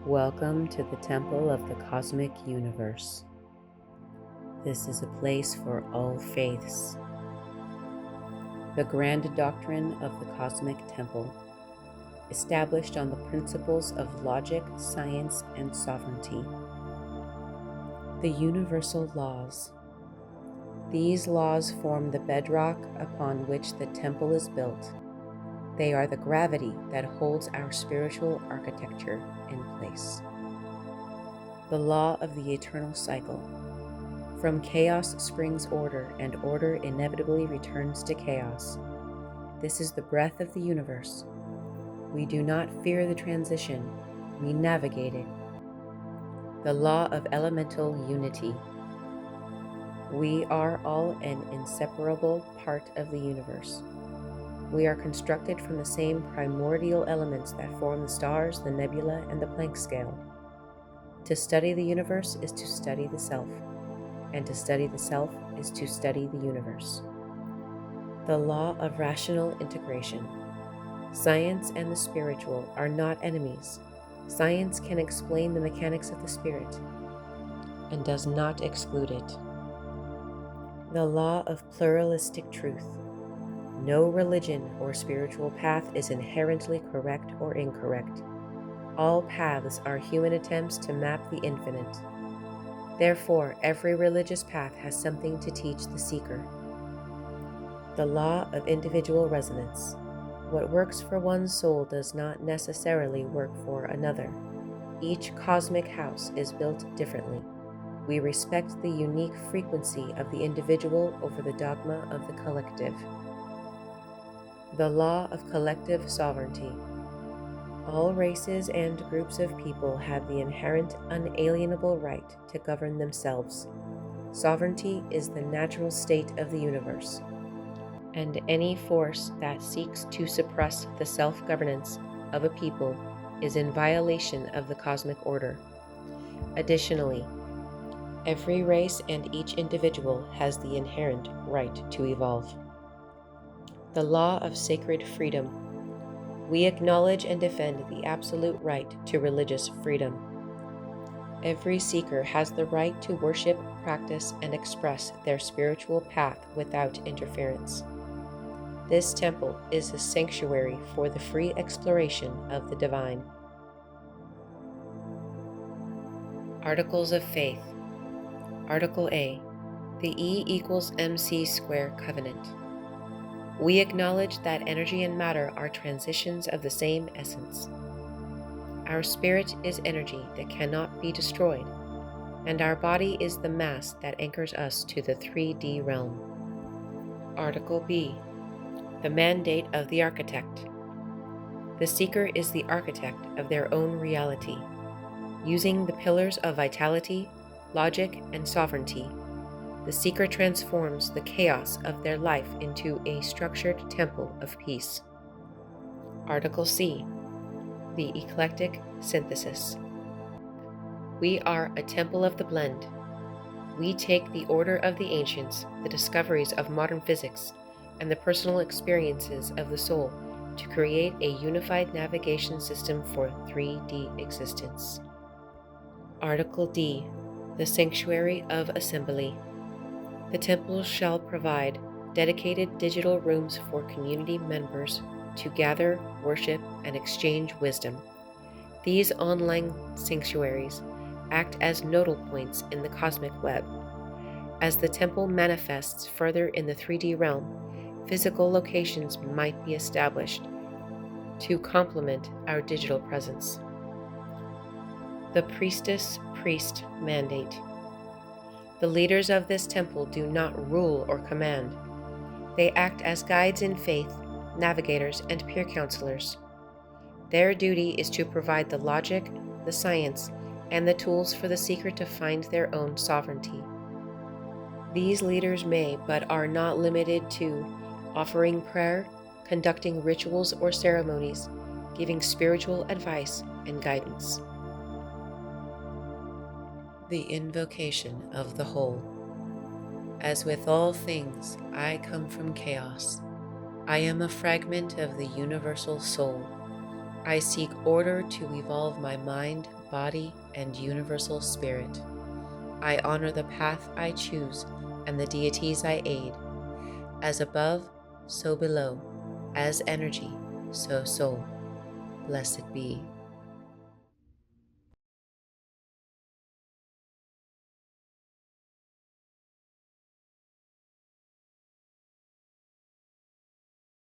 Welcome to the Temple of the Cosmic Universe. This is a place for all faiths. The Grand Doctrine of the Cosmic Temple, established on the principles of logic, science, and sovereignty. The Universal Laws. These laws form the bedrock upon which the temple is built. They are the gravity that holds our spiritual architecture in place. The law of the eternal cycle. From chaos springs order, and order inevitably returns to chaos. This is the breath of the universe. We do not fear the transition, we navigate it. The law of elemental unity. We are all an inseparable part of the universe. We are constructed from the same primordial elements that form the stars, the nebula, and the Planck scale. To study the universe is to study the self, and to study the self is to study the universe. The law of rational integration. Science and the spiritual are not enemies. Science can explain the mechanics of the spirit, and does not exclude it. The law of pluralistic truth. No religion or spiritual path is inherently correct or incorrect. All paths are human attempts to map the infinite. Therefore, every religious path has something to teach the seeker. The law of individual resonance. What works for one soul does not necessarily work for another. Each cosmic house is built differently. We respect the unique frequency of the individual over the dogma of the collective. The law of collective sovereignty. All races and groups of people have the inherent unalienable right to govern themselves. Sovereignty is the natural state of the universe, and any force that seeks to suppress the self-governance of a people is in violation of the cosmic order. Additionally, every race and each individual has the inherent right to evolve. The law of sacred freedom. We acknowledge and defend the absolute right to religious freedom. Every seeker has the right to worship, practice, and express their spiritual path without interference. This temple is a sanctuary for the free exploration of the divine. Articles of Faith. Article A. The E equals MC square covenant. We acknowledge that energy and matter are transitions of the same essence. Our spirit is energy that cannot be destroyed, and our body is the mass that anchors us to the 3D realm. Article B. The mandate of the architect. The seeker is the architect of their own reality. Using the pillars of vitality, logic, and sovereignty, the seeker transforms the chaos of their life into a structured temple of peace. Article C. The eclectic synthesis. We are a temple of the blend. We take the order of the ancients, the discoveries of modern physics, and the personal experiences of the soul to create a unified navigation system for 3D existence. Article D. The sanctuary of assembly. The temple shall provide dedicated digital rooms for community members to gather, worship, and exchange wisdom. These online sanctuaries act as nodal points in the cosmic web. As the temple manifests further in the 3D realm, physical locations might be established to complement our digital presence. The priestess-priest mandate. The leaders of this temple do not rule or command. They act as guides in faith, navigators, and peer counselors. Their duty is to provide the logic, the science, and the tools for the seeker to find their own sovereignty. These leaders may, but are not limited to, offering prayer, conducting rituals or ceremonies, giving spiritual advice and guidance. The invocation of the whole. As with all things, I come from chaos. I am a fragment of the universal soul. I seek order to evolve my mind, body and universal spirit. I honor the path I choose and the deities I aid. As above, so below. As energy, so soul. Blessed be.